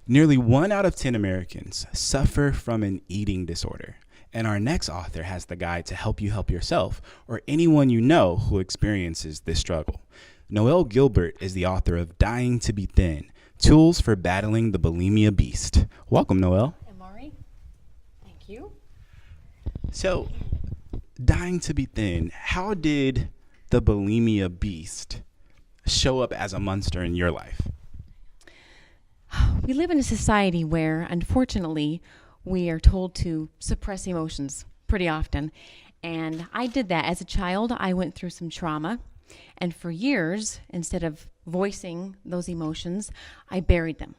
Nearly 1 out of 10 Americans suffer from an eating disorder. And our next author has the guide to help you help yourself or anyone you know who experiences this struggle. Noelle Gilbert is the author of Dying to Be Thin, Tools for Battling the Bulimia Beast. Welcome, Noelle. Amari, thank you. So, Dying to Be Thin, how did the bulimia beast show up as a monster in your life? We live in a society where, unfortunately, we are told to suppress emotions pretty often. And I did that. As a child, I went through some trauma. And for years, instead of voicing those emotions, I buried them.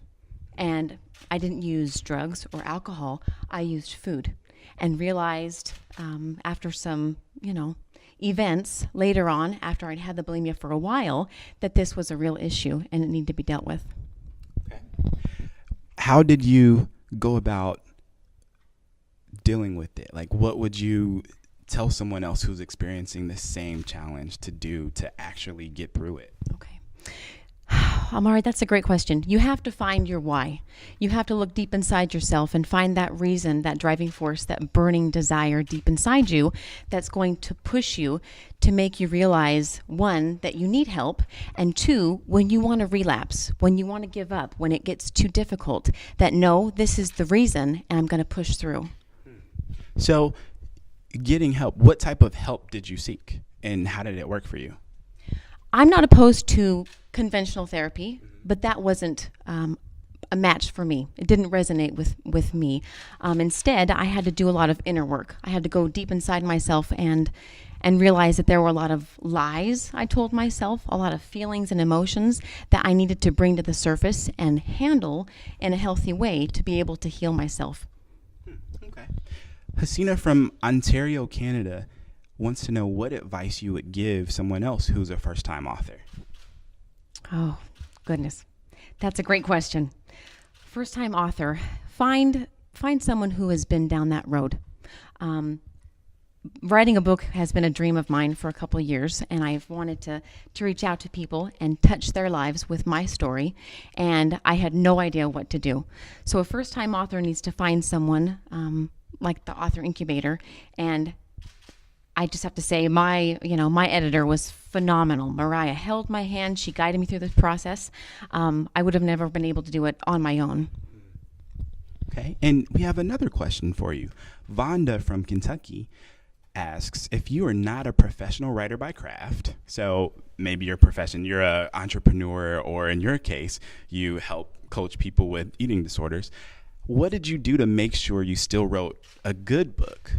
And I didn't use drugs or alcohol. I used food. And realized after some, events later on, after I'd had the bulimia for a while, that this was a real issue and it needed to be dealt with. Okay. How did you go about dealing with it? Like, what would you tell someone else who's experiencing the same challenge to do to actually get through it? Okay. Amari, that's a great question. You have to find your why. You have to look deep inside yourself and find that reason, that driving force, that burning desire deep inside you that's going to push you to make you realize, one, that you need help, and two, when you want to relapse, when you want to give up, when it gets too difficult, that no, this is the reason and I'm going to push through. So, getting help, what type of help did you seek and how did it work for you? I'm not opposed to conventional therapy, but that wasn't a match for me. It didn't resonate with me. Instead, I had to do a lot of inner work. I had to go deep inside myself and realize that there were a lot of lies I told myself, a lot of feelings and emotions that I needed to bring to the surface and handle in a healthy way to be able to heal myself. Okay. Hasina from Ontario, Canada, wants to know what advice you would give someone else who's a first-time author. Oh, goodness. That's a great question. First-time author, find someone who has been down that road. Writing a book has been a dream of mine for a couple of years, and I've wanted to reach out to people and touch their lives with my story, and I had no idea what to do. So a first-time author needs to find someone like the Author Incubator, and I just have to say my editor was phenomenal. Mariah held my hand. She guided me through this process. I would have never been able to do it on my own. Okay, and we have another question for you. Vonda from Kentucky asks, if you are not a professional writer by craft, so maybe your profession, you're an entrepreneur, or in your case, you help coach people with eating disorders, what did you do to make sure you still wrote a good book?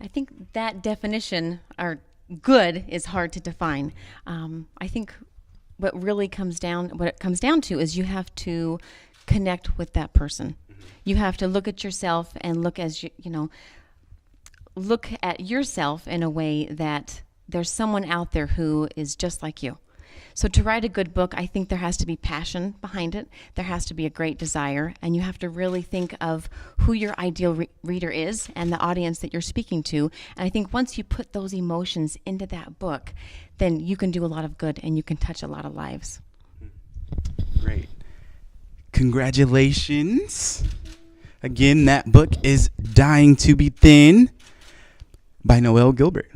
I think that definition, or good, is hard to define. I think what it comes down to is you have to connect with that person. You have to look at yourself and look at yourself in a way that there's someone out there who is just like you. So to write a good book, I think there has to be passion behind it. There has to be a great desire, and you have to really think of who your ideal reader is and the audience that you're speaking to. And I think once you put those emotions into that book, then you can do a lot of good and you can touch a lot of lives. Great. Congratulations. Again, that book is Dying to Be Thin by Noelle Gilbert.